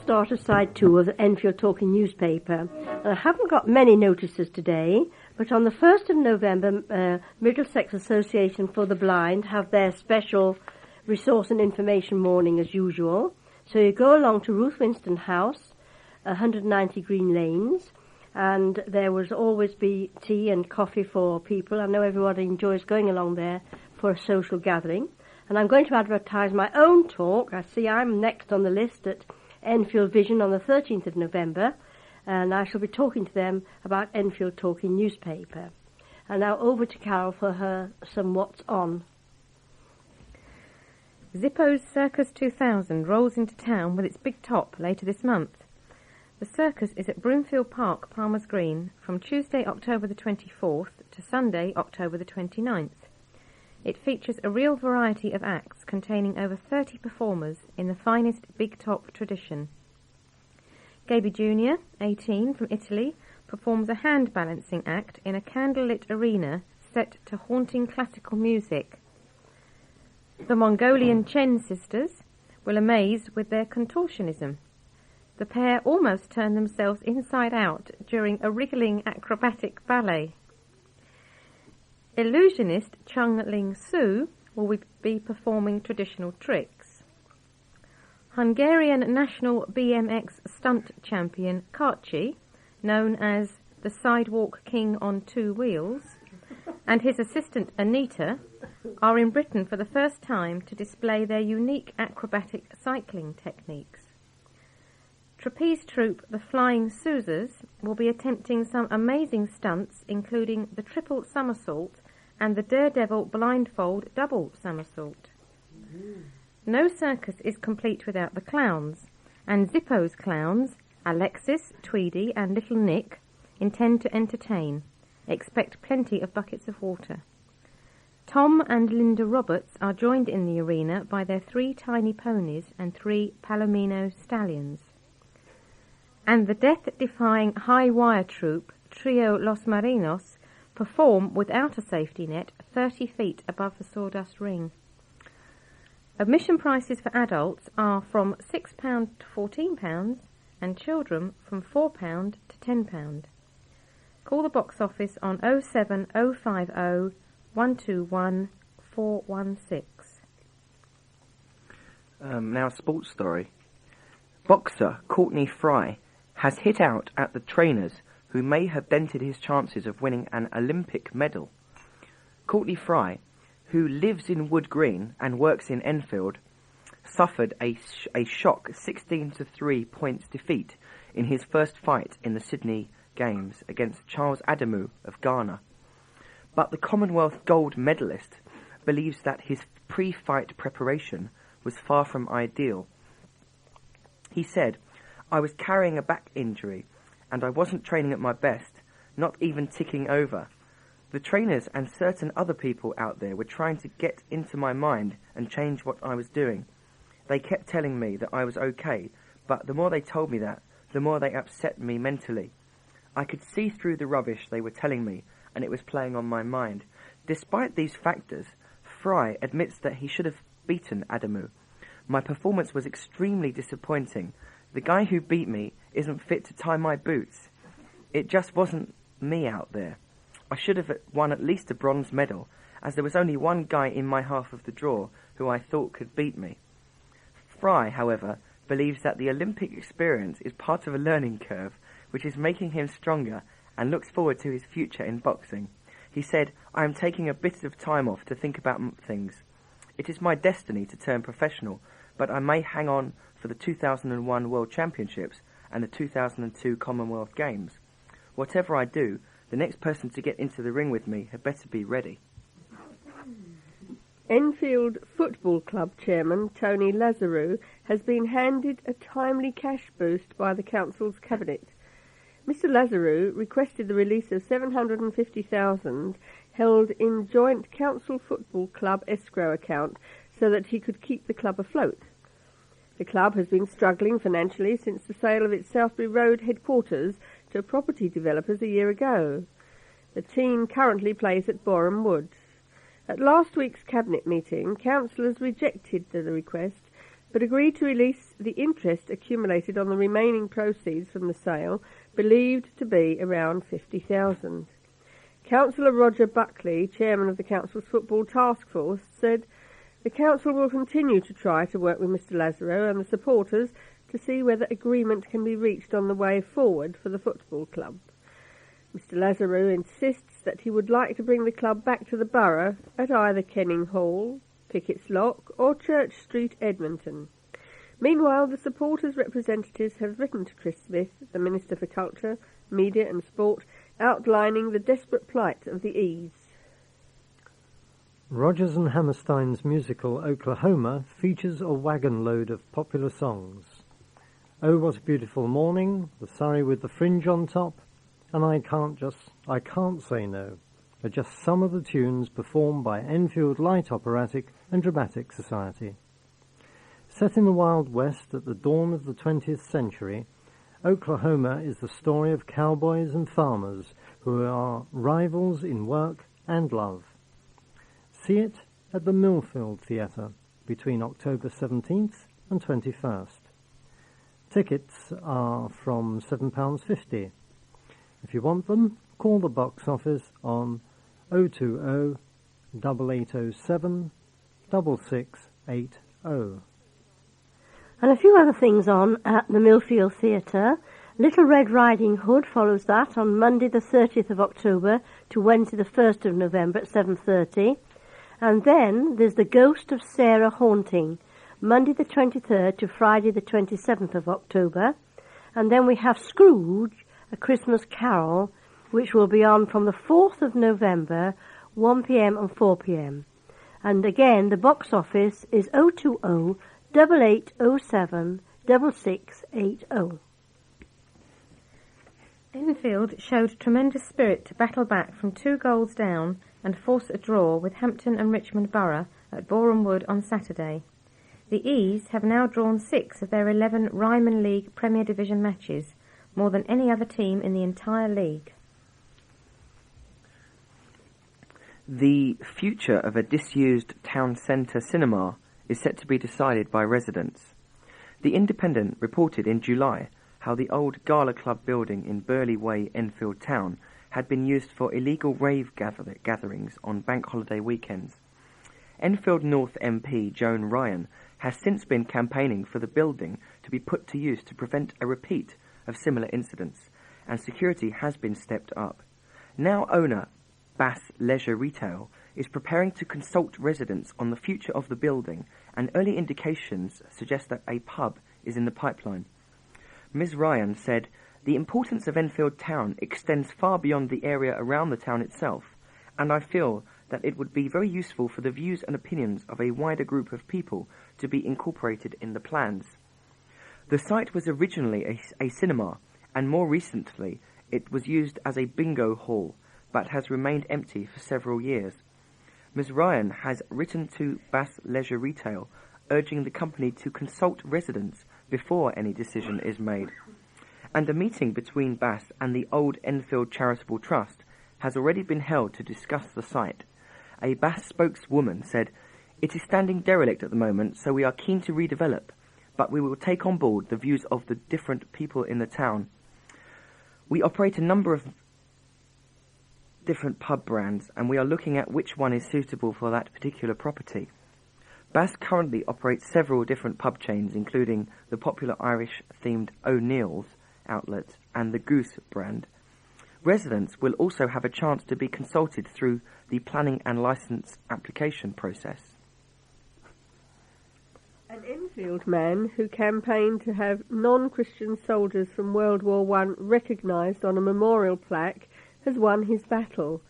start a side 2 of the Enfield Talking newspaper. I haven't got many notices today, but on the 1st of November, Middlesex Association for the Blind have their special resource and information morning as usual. So you go along to Ruth Winston House, 190 Green Lanes, and there will always be tea and coffee for people. I know everybody enjoys going along there for a social gathering. And I'm going to advertise my own talk. I see I'm next on the list at Enfield Vision on the 13th of November, and I shall be talking to them about Enfield Talking newspaper. And now over to Carol for her some What's On. Zippo's Circus 2000 rolls into town with its big top later this month. The circus is at Broomfield Park, Palmer's Green, from Tuesday, October the 24th to Sunday, October the 29th. It features a real variety of acts containing over 30 performers in the finest big top tradition. Gaby Jr., 18, from Italy, performs a hand balancing act in a candlelit arena set to haunting classical music. The Mongolian Chen sisters will amaze with their contortionism. The pair almost turn themselves inside out during a wriggling acrobatic ballet. Illusionist Chung Ling Soo will be performing traditional tricks. Hungarian national BMX stunt champion Karchi, known as the Sidewalk King on Two Wheels, and his assistant Anita are in Britain for the first time to display their unique acrobatic cycling techniques. Trapeze troupe The Flying Sousas will be attempting some amazing stunts, including the triple somersault and the daredevil blindfold double somersault. No circus is complete without the clowns, and Zippo's clowns, Alexis, Tweedy and Little Nick, intend to entertain. Expect plenty of buckets of water. Tom and Linda Roberts are joined in the arena by their 3 tiny ponies and 3 Palomino stallions. And the death-defying high-wire troupe, Trio Los Marinos, perform without a safety net 30 feet above the sawdust ring. Admission prices for adults are from £6 to £14 and children from £4 to £10. Call the box office on 07050 121 416. Now a sports story. Boxer Courtney Fry has hit out at the trainers who may have dented his chances of winning an Olympic medal. Courtney Fry, who lives in Wood Green and works in Enfield, suffered a shock 16-3 points defeat in his first fight in the Sydney Games against Charles Adamu of Ghana. But the Commonwealth gold medalist believes that his pre-fight preparation was far from ideal. He said, "I was carrying a back injury and I wasn't training at my best, not even ticking over. The trainers and certain other people out there were trying to get into my mind and change what I was doing. They kept telling me that I was okay, but the more they told me that, the more they upset me mentally. I could see through the rubbish they were telling me, and it was playing on my mind." Despite these factors, Fry admits that he should have beaten Adamu. "My performance was extremely disappointing. The guy who beat me isn't fit to tie my boots. It just wasn't me out there. I should have won at least a bronze medal, as there was only one guy in my half of the draw who I thought could beat me." Fry, however, believes that the Olympic experience is part of a learning curve, which is making him stronger, and looks forward to his future in boxing. He said, "I am taking a bit of time off to think about things. It is my destiny to turn professional, but I may hang on for the 2001 World Championships and the 2002 Commonwealth Games. Whatever I do, the next person to get into the ring with me had better be ready." Enfield Football Club chairman Tony Lazaru has been handed a timely cash boost by the council's cabinet. Mr Lazaru requested the release of $750,000 held in joint council football club escrow account so that he could keep the club afloat. The club has been struggling financially since the sale of its Southbury Road headquarters to property developers a year ago. The team currently plays at Boreham Wood. At last week's cabinet meeting, councillors rejected the request, but agreed to release the interest accumulated on the remaining proceeds from the sale, believed to be around £50,000. Councillor Roger Buckley, chairman of the council's football task force, said the council will continue to try to work with Mr Lazaro and the supporters to see whether agreement can be reached on the way forward for the football club. Mr Lazaro insists that he would like to bring the club back to the borough at either Kenning Hall, Pickett's Lock or Church Street, Edmonton. Meanwhile, the supporters' representatives have written to Chris Smith, the Minister for Culture, Media and Sport, outlining the desperate plight of the E's. Rodgers and Hammerstein's musical Oklahoma features a wagon load of popular songs. Oh, What a Beautiful Morning, The Surrey with the Fringe on Top, and I Can't Say No are just some of the tunes performed by Enfield Light Operatic and Dramatic Society. Set in the Wild West at the dawn of the 20th century, Oklahoma is the story of cowboys and farmers who are rivals in work and love. See it at the Millfield Theatre between October 17th and 21st. Tickets are from £7.50. If you want them, call the box office on 020 8807 6680. And a few other things on at the Millfield Theatre. Little Red Riding Hood follows that on Monday the 30th of October to Wednesday the 1st of November at 7:30. And then there's The Ghost of Sarah Haunting, Monday the 23rd to Friday the 27th of October. And then we have Scrooge, A Christmas Carol, which will be on from the 4th of November, 1 p.m. and 4 p.m. And again, the box office is 020 8807 6680. Enfield showed tremendous spirit to battle back from 2 goals down and force a draw with Hampton and Richmond Borough at Boreham Wood on Saturday. The E's have now drawn 6 of their 11 Ryman League Premier Division matches, more than any other team in the entire league. The future of a disused town centre cinema is set to be decided by residents. The Independent reported in July how the old Gala Club building in Burley Way, Enfield Town, had been used for illegal rave gatherings on bank holiday weekends. Enfield North MP Joan Ryan has since been campaigning for the building to be put to use to prevent a repeat of similar incidents, and security has been stepped up. Now owner Bass Leisure Retail is preparing to consult residents on the future of the building, and early indications suggest that a pub is in the pipeline. Ms. Ryan said, "The importance of Enfield Town extends far beyond the area around the town itself, and I feel that it would be very useful for the views and opinions of a wider group of people to be incorporated in the plans." The site was originally a cinema, and more recently it was used as a bingo hall, but has remained empty for several years. Ms. Ryan has written to Bass Leisure Retail, urging the company to consult residents before any decision is made. And a meeting between Bass and the Old Enfield Charitable Trust has already been held to discuss the site. A Bass spokeswoman said, "It is standing derelict at the moment, so we are keen to redevelop, but we will take on board the views of the different people in the town. We operate a number of different pub brands, and we are looking at which one is suitable for that particular property." Bass currently operates several different pub chains, including the popular Irish-themed O'Neill's outlet and the Goose brand. Residents will also have a chance to be consulted through the planning and licence application process. An Enfield man who campaigned to have non-Christian soldiers from World War I recognised on a memorial plaque has won his battle.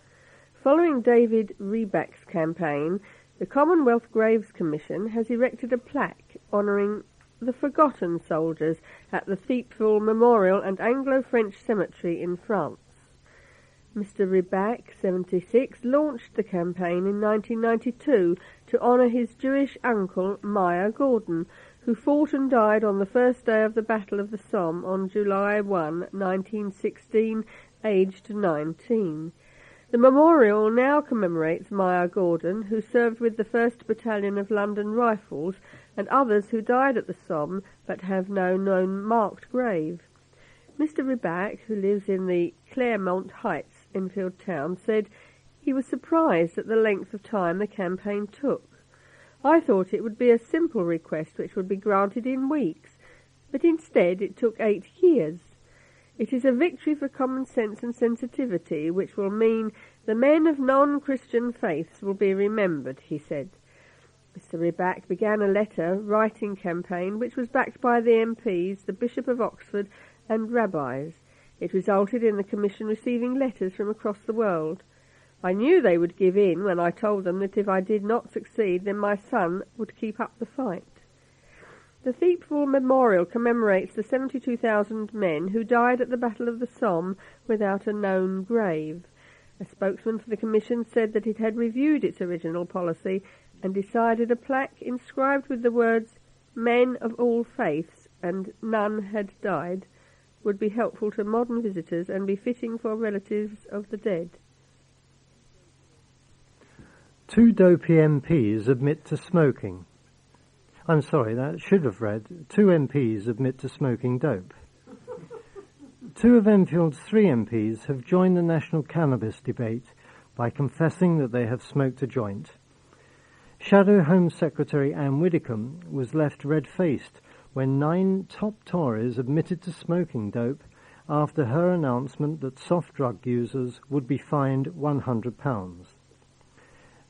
Following David Reback's campaign, the Commonwealth Graves Commission has erected a plaque honouring the forgotten soldiers at the Thiepval Memorial and Anglo-French Cemetery in France. Mr. Reback, 76, launched the campaign in 1992 to honour his Jewish uncle, Meyer Gordon, who fought and died on the first day of the Battle of the Somme on July 1, 1916, aged 19. The memorial now commemorates Meyer Gordon, who served with the 1st Battalion of London Rifles and others who died at the Somme but have no known marked grave. Mr. Riback, who lives in the Claremont Heights, Enfield town, said he was surprised at the length of time the campaign took. I thought it would be a simple request which would be granted in weeks, but instead it took 8 years. It is a victory for common sense and sensitivity, which will mean the men of non-Christian faiths will be remembered, he said. Mr. Riback began a letter-writing campaign which was backed by the MPs, the Bishop of Oxford and rabbis. It resulted in the Commission receiving letters from across the world. I knew they would give in when I told them that if I did not succeed, then my son would keep up the fight. The Thiepval Memorial commemorates the 72,000 men who died at the Battle of the Somme without a known grave. A spokesman for the Commission said that it had reviewed its original policy and decided a plaque inscribed with the words "Men of all faiths" and "None had died" would be helpful to modern visitors and be fitting for relatives of the dead. 2 dopey MPs admit to smoking. I'm sorry, that should have read 2 MPs admit to smoking dope. 2 of Enfield's 3 MPs have joined the national cannabis debate by confessing that they have smoked a joint. Shadow Home Secretary Anne Widdecombe was left red-faced when 9 top Tories admitted to smoking dope after her announcement that soft drug users would be fined £100.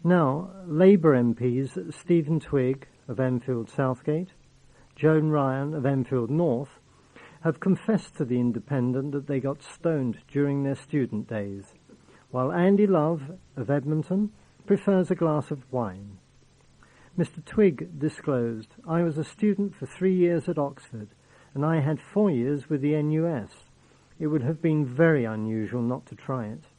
Now, Labour MPs Stephen Twigg of Enfield Southgate, Joan Ryan of Enfield North, have confessed to the Independent that they got stoned during their student days, while Andy Love of Edmonton prefers a glass of wine. Mr. Twigg disclosed, "I was a student for 3 years at Oxford, and I had 4 years with the NUS. It would have been very unusual not to try it.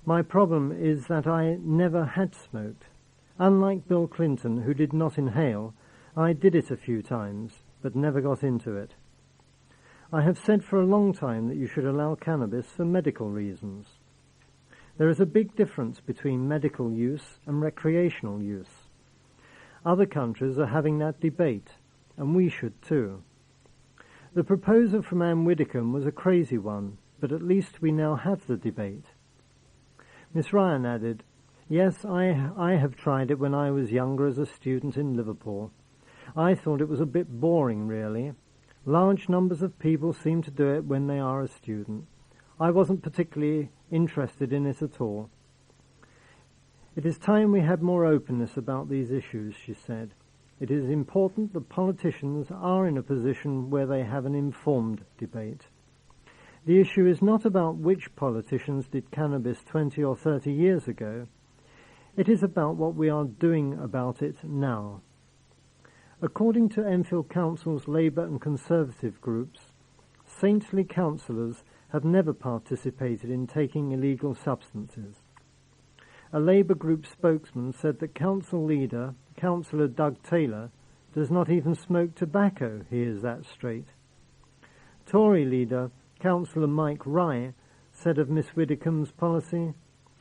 My problem is that I never had smoked. Unlike Bill Clinton, who did not inhale, I did it a few times, but never got into it. I have said for a long time that you should allow cannabis for medical reasons. There is a big difference between medical use and recreational use. Other countries are having that debate, and we should too. The proposal from Anne Widdecombe was a crazy one, but at least we now have the debate." Miss Ryan added, "Yes, I have tried it when I was younger as a student in Liverpool. I thought it was a bit boring, really. Large numbers of people seem to do it when they are a student. I wasn't particularly interested in it at all. It is time we had more openness about these issues," she said. "It is important that politicians are in a position where they have an informed debate. The issue is not about which politicians did cannabis 20 or 30 years ago. It is about what we are doing about it now." According to Enfield Council's Labour and Conservative groups, saintly councillors have never participated in taking illegal substances. A Labour group spokesman said that council leader, Councillor Doug Taylor, does not even smoke tobacco, he is that straight. Tory leader, Councillor Mike Rye, said of Miss Widdecombe's policy,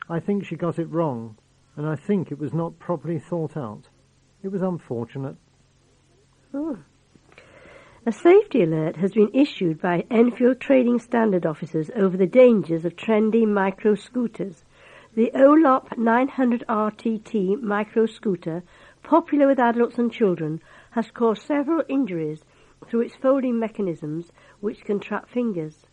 "I think she got it wrong, and I think it was not properly thought out. It was unfortunate." Oh. A safety alert has been issued by Enfield Trading Standard officers over the dangers of trendy micro-scooters. The OLOP 900 RTT micro-scooter, popular with adults and children, has caused several injuries through its folding mechanisms which can trap fingers.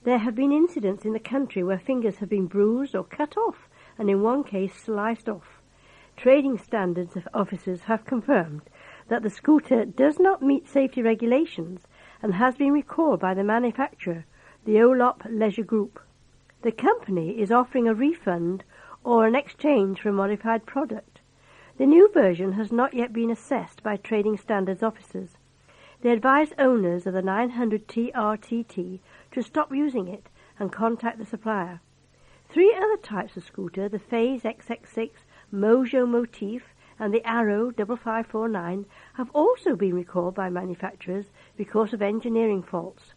There have been incidents in the country where fingers have been bruised or cut off, and in one case sliced off. Trading Standards officers have confirmed that the scooter does not meet safety regulations and has been recalled by the manufacturer, the OLOP Leisure Group. The company is offering a refund or an exchange for a modified product. The new version has not yet been assessed by Trading Standards officers. They advise owners of the 900 TRTT to stop using it and contact the supplier. 3 other types of scooter, the Phase XX6, Mojo Motif, and the Arrow 5549, have also been recalled by manufacturers because of engineering faults.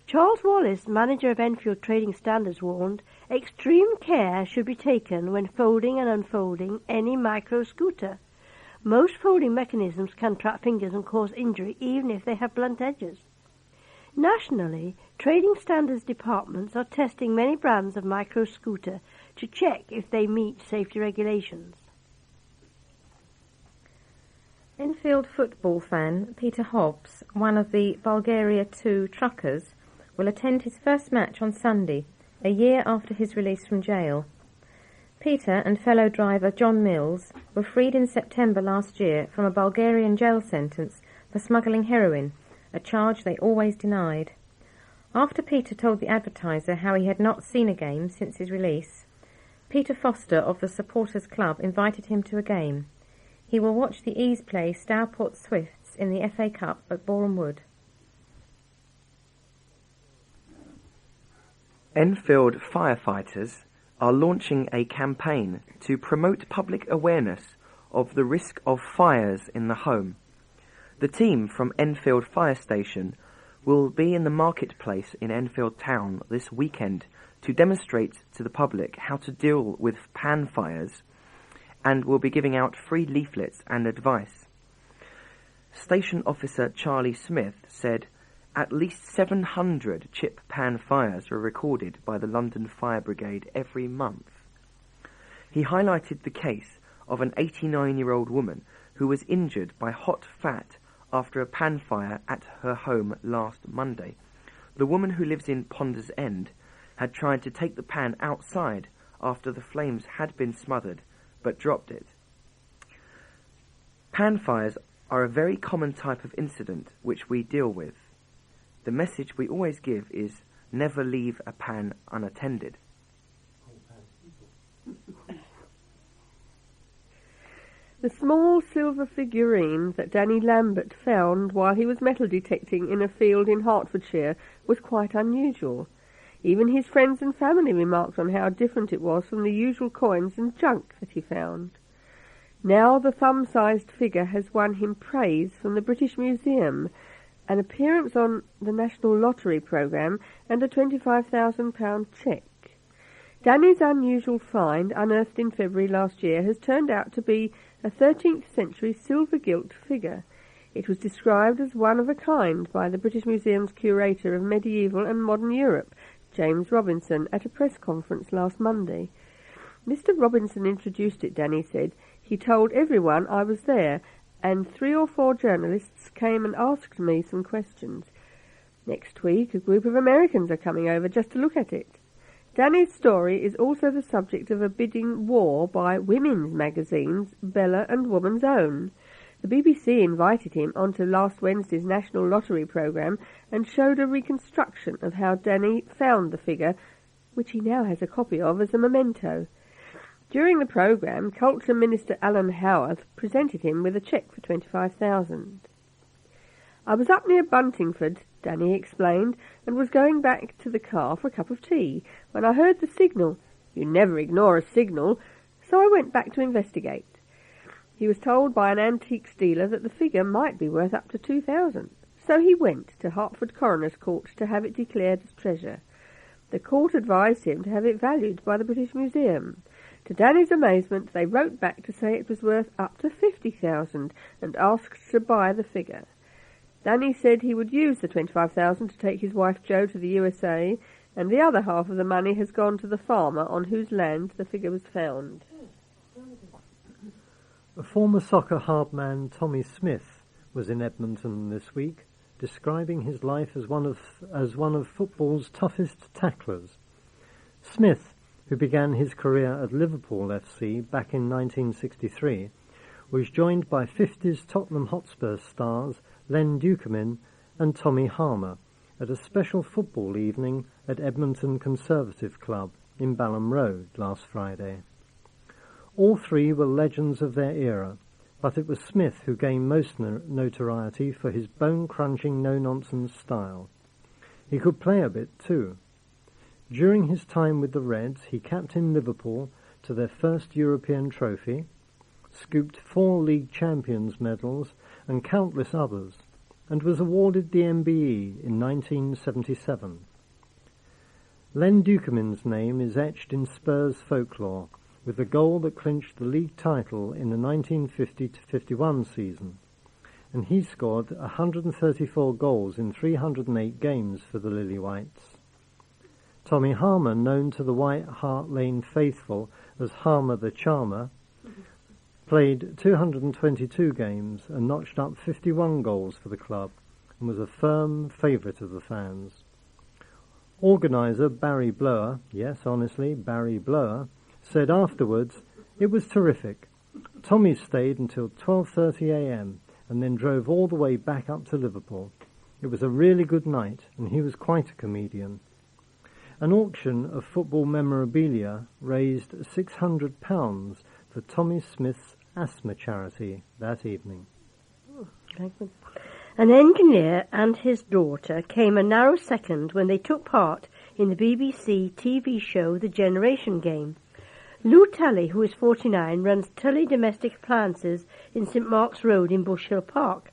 Charles Wallace, manager of Enfield Trading Standards, warned, "Extreme care should be taken when folding and unfolding any micro-scooter. Most folding mechanisms can trap fingers and cause injury even if they have blunt edges. Nationally, trading standards departments are testing many brands of micro scooter to check if they meet safety regulations. Enfield football fan Peter Hobbs, one of the Bulgaria 2 truckers, will attend his first match on Sunday, a year after his release from jail. Peter and fellow driver John Mills were freed in September last year from a Bulgarian jail sentence for smuggling heroin, a charge they always denied. After Peter told the Advertiser how he had not seen a game since his release, Peter Foster of the Supporters Club invited him to a game. He will watch the Ease play Stourport Swifts in the FA Cup at Boreham Wood. Enfield firefighters are launching a campaign to promote public awareness of the risk of fires in the home. The team from Enfield Fire Station will be in the marketplace in Enfield Town this weekend to demonstrate to the public how to deal with pan fires, and will be giving out free leaflets and advice. Station Officer Charlie Smith said at least 700 chip pan fires were recorded by the London Fire Brigade every month. He highlighted the case of an 89-year-old woman who was injured by hot fat after a pan fire at her home last Monday. The woman, who lives in Ponders End, had tried to take the pan outside after the flames had been smothered, but dropped it. Pan fires are a very common type of incident which we deal with. The message we always give is never leave a pan unattended. The small silver figurine that Danny Lambert found while he was metal detecting in a field in Hertfordshire was quite unusual. Even his friends and family remarked on how different it was from the usual coins and junk that he found. Now the thumb-sized figure has won him praise from the British Museum, an appearance on the National Lottery programme, and a £25,000 cheque. Danny's unusual find, unearthed in February last year, has turned out to be a 13th century silver gilt figure. It was described as one of a kind by the British Museum's curator of medieval and modern Europe, James Robinson, at a press conference last Monday. Mr. Robinson introduced it, Danny said. He told everyone I was there, and 3 or 4 journalists came and asked me some questions. Next week, a group of Americans are coming over just to look at it. Danny's story is also the subject of a bidding war by women's magazines, Bella and Woman's Own. The BBC invited him onto last Wednesday's National Lottery programme and showed a reconstruction of how Danny found the figure, which he now has a copy of as a memento. During the programme, Culture Minister Alan Howarth presented him with a cheque for $25,000. I was up near Buntingford, Danny explained, and was going back to the car for a cup of tea when I heard the signal. You never ignore a signal, so I went back to investigate. He was told by an antiques dealer that the figure might be worth up to $2,000, so he went to Hertford Coroner's Court to have it declared as treasure. The court advised him to have it valued by the British Museum. To Danny's amazement, they wrote back to say it was worth up to $50,000 and asked to buy the figure. Danny said he would use the $25,000 to take his wife Jo to the USA, and the other half of the money has gone to the farmer on whose land the figure was found. A former soccer hardman, Tommy Smith, was in Edmonton this week, describing his life as one of football's toughest tacklers. Smith, who began his career at Liverpool FC back in 1963, was joined by 50s Tottenham Hotspur stars Len Dukemin and Tommy Harmer at a special football evening at Edmonton Conservative Club in Balham Road last Friday. All 3 were legends of their era, but it was Smith who gained most notoriety for his bone-crunching, no-nonsense style. He could play a bit too. During his time with the Reds, he captained Liverpool to their first European trophy, scooped 4 League Champions medals and countless others, and was awarded the MBE in 1977. Len Dukemin's name is etched in Spurs folklore, with the goal that clinched the league title in the 1950-51 season, and he scored 134 goals in 308 games for the Lily-Whites. Tommy Harmer, known to the White Hart Lane faithful as Harmer the Charmer, played 222 games and notched up 51 goals for the club and was a firm favourite of the fans. Organiser Barry Blower, yes, honestly, Barry Blower, said afterwards, "It was terrific. Tommy stayed until 12:30 a.m. and then drove all the way back up to Liverpool. It was a really good night, and he was quite a comedian." An auction of football memorabilia raised £600 for Tommy Smith's asthma charity that evening. An engineer and his daughter came a narrow second when they took part in the BBC TV show The Generation Game. Lou Tully, who is 49, runs Tully Domestic Appliances in St Mark's Road in Bush Hill Park.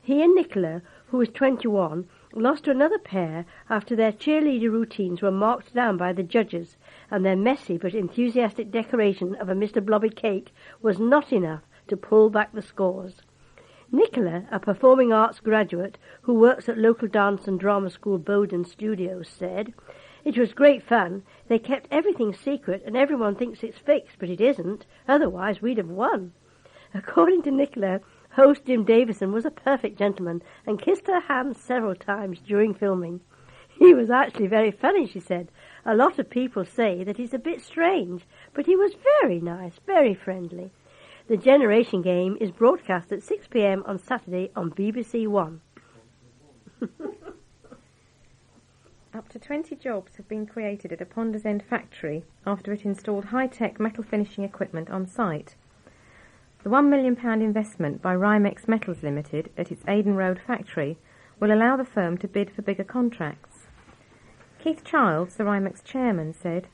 He and Nicola, who is 21, lost to another pair after their cheerleader routines were marked down by the judges, and their messy but enthusiastic decoration of a Mr Blobby cake was not enough to pull back the scores. Nicola, a performing arts graduate who works at local dance and drama school Bowden Studios, said, "It was great fun. They kept everything secret and everyone thinks it's fixed, but it isn't. Otherwise we'd have won." According to Nicola, host Jim Davison was a perfect gentleman and kissed her hand several times during filming. "He was actually very funny," she said. "A lot of people say that he's a bit strange, but he was very nice, very friendly." The Generation Game is broadcast at 6 p.m. on Saturday on BBC One. Up to 20 jobs have been created at a Ponders End factory after it installed high-tech metal finishing equipment on site. The £1 million investment by Rhymex Metals Limited at its Aden Road factory will allow the firm to bid for bigger contracts. Keith Childs, the Rhymex chairman, said,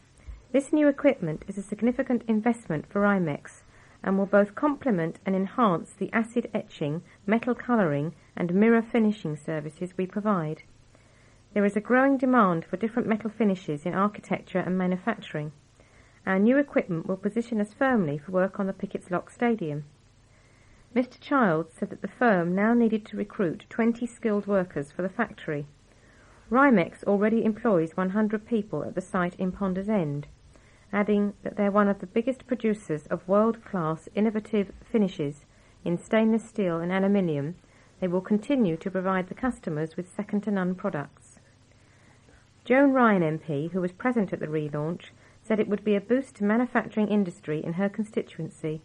"This new equipment is a significant investment for Rhymex and will both complement and enhance the acid etching, metal colouring and mirror finishing services we provide. There is a growing demand for different metal finishes in architecture and manufacturing. Our new equipment will position us firmly for work on the Pickett's Lock Stadium." Mr Childs said that the firm now needed to recruit 20 skilled workers for the factory. Rhymex already employs 100 people at the site in Ponders End, adding that they're one of the biggest producers of world-class innovative finishes in stainless steel and aluminium. They will continue to provide the customers with second-to-none products. Joan Ryan MP, who was present at the relaunch, said it would be a boost to manufacturing industry in her constituency.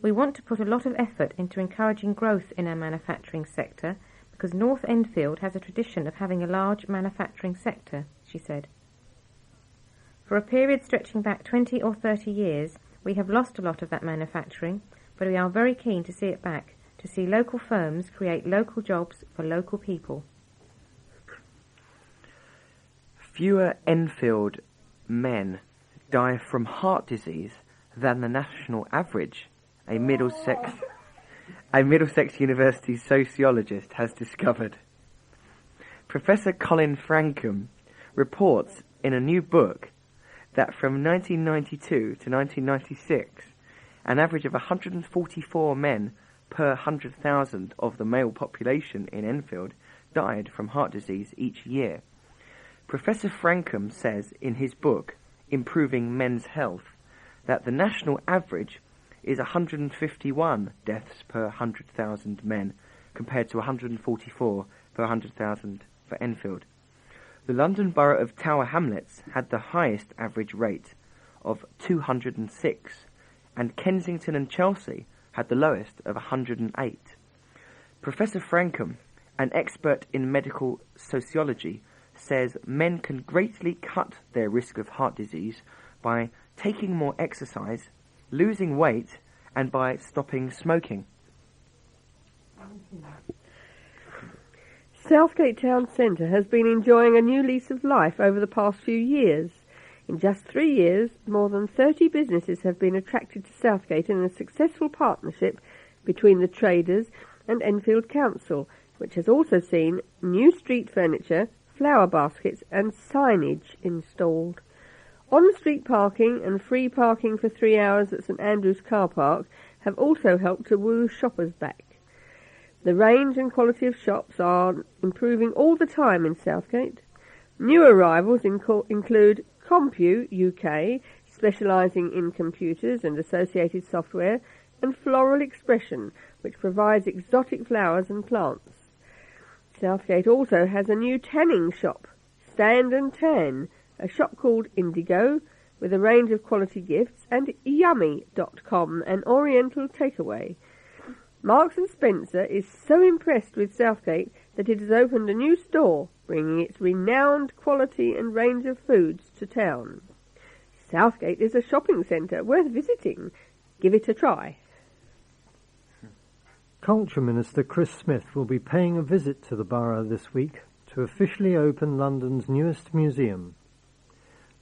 "We want to put a lot of effort into encouraging growth in our manufacturing sector because North Enfield has a tradition of having a large manufacturing sector," she said. "For a period stretching back 20 or 30 years, we have lost a lot of that manufacturing, but we are very keen to see it back, to see local firms create local jobs for local people." Fewer Enfield men die from heart disease than the national average, a Middlesex University sociologist has discovered. Professor Colin Frankham reports in a new book that from 1992 to 1996, an average of 144 men per 100,000 of the male population in Enfield died from heart disease each year. Professor Frankham says in his book, Improving Men's Health, that the national average is 151 deaths per 100,000 men, compared to 144 per 100,000 for Enfield. The London Borough of Tower Hamlets had the highest average rate of 206, and Kensington and Chelsea had the lowest of 108. Professor Frankham, an expert in medical sociology, says men can greatly cut their risk of heart disease by taking more exercise, losing weight, and by stopping smoking. Southgate Town Centre has been enjoying a new lease of life over the past few years. In just 3 years, more than 30 businesses have been attracted to Southgate in a successful partnership between the traders and Enfield Council, which has also seen new street furniture, flower baskets and signage installed. On-street parking and free parking for 3 hours at St Andrew's car park have also helped to woo shoppers back. The range and quality of shops are improving all the time in Southgate. New arrivals include Compu UK, specialising in computers and associated software, and Floral Expression, which provides exotic flowers and plants. Southgate also has a new tanning shop, Stand and Tan, a shop called Indigo, with a range of quality gifts, and Yummy.com, an oriental takeaway. Marks & Spencer is so impressed with Southgate that it has opened a new store, bringing its renowned quality and range of foods to town. Southgate is a shopping centre worth visiting. Give it a try. Culture Minister Chris Smith will be paying a visit to the borough this week to officially open London's newest museum.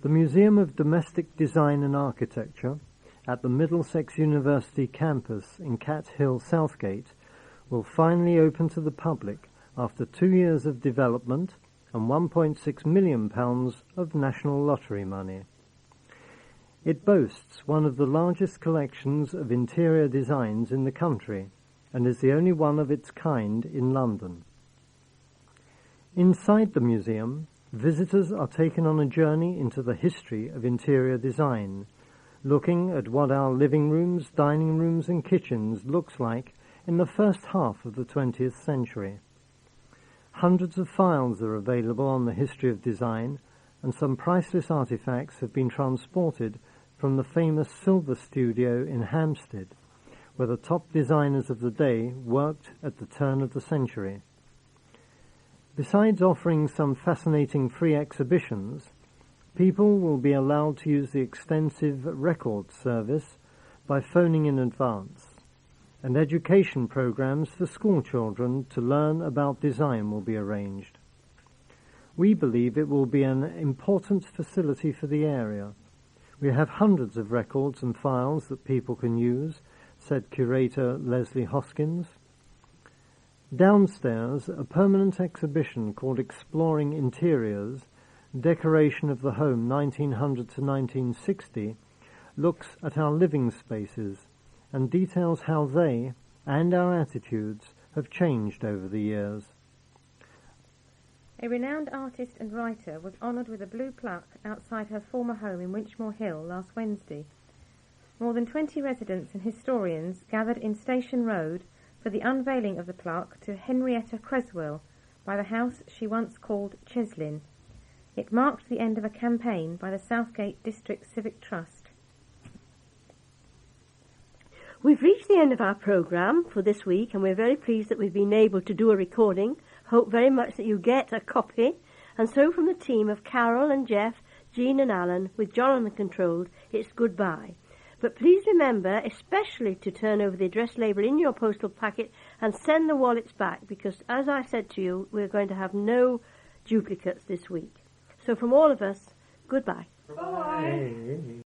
The Museum of Domestic Design and Architecture at the Middlesex University campus in Cat Hill, Southgate, will finally open to the public after 2 years of development and £1.6 million of national lottery money. It boasts one of the largest collections of interior designs in the country and is the only one of its kind in London. Inside the museum, visitors are taken on a journey into the history of interior design, looking at what our living rooms, dining rooms and kitchens looks like in the first half of the 20th century. Hundreds of files are available on the history of design, and some priceless artifacts have been transported from the famous Silver Studio in Hampstead, where the top designers of the day worked at the turn of the century. Besides offering some fascinating free exhibitions, people will be allowed to use the extensive record service by phoning in advance, and education programs for school children to learn about design will be arranged. We believe it will be an important facility for the area. We have hundreds of records and files that people can use, said curator Leslie Hoskins. Downstairs, a permanent exhibition called Exploring Interiors, Decoration of the Home 1900 to 1960, looks at our living spaces and details how they and our attitudes have changed over the years. A renowned artist and writer was honoured with a blue plaque outside her former home in Winchmore Hill last Wednesday. More than 20 residents and historians gathered in Station Road for the unveiling of the plaque to Henrietta Creswell by the house she once called Cheslin. It marked the end of a campaign by the Southgate District Civic Trust. We've reached the end of our programme for this week, and we're very pleased that we've been able to do a recording. Hope very much that you get a copy. And so from the team of Carol and Jeff, Jean and Alan, with John on the controls, it's goodbye. But please remember, especially to turn over the address label in your postal packet and send the wallets back, because, as I said to you, we're going to have no duplicates this week. So from all of us, goodbye. Bye.